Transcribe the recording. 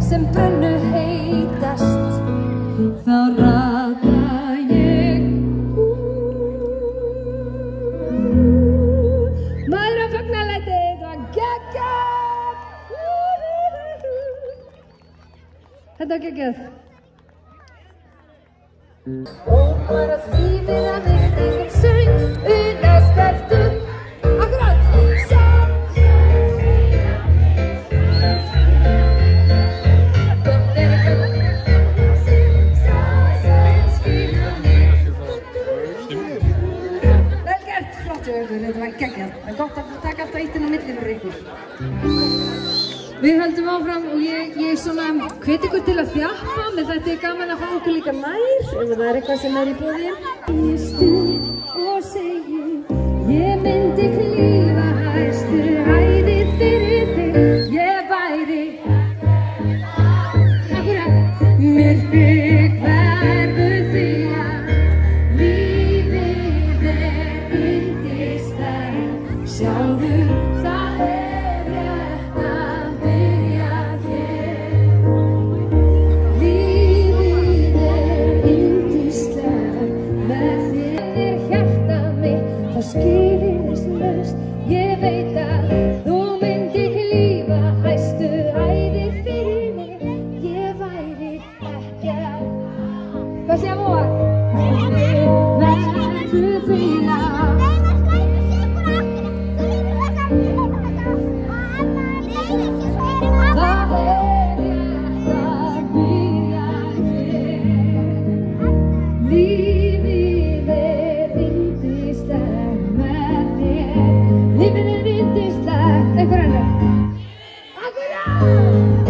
sem brennu heitast, þá rata ég Maður á fagnalætið var geggjað. Þetta var geggjað. Og bara lífið að vera engin söng utan sperrtum. Akkurat, vel gert, flott hjá ykkur, þetta var geggjað. Það er gott að taka alltaf eitt inn á milli fyrir ykkur. Við höldum áfram og ég svona hvet ykkur til að þjappa, með þetta er gaman að fá okkur líka nær, ef það er eitthvað sem er í boði. Ég stund og segi, ég myndi klífa hæstu hæðir fyrir þig, ég væri akkurat myrkrið hverfur því að lífið er yndislegt, sjáðu það er rétt að byrja hér. Lífið er yndislegt með þér hjartað mitt, þá skilyrðislaust. Ég veit að þú myndi klífa hæstu hæðir fyrir mig, ég væri ekki að hvað sé að voga? Verður því að það er rétt að byrja hér. Lífið er yndislegt með þér. Lífið er yndislegt. Einhver annar? Akkurat!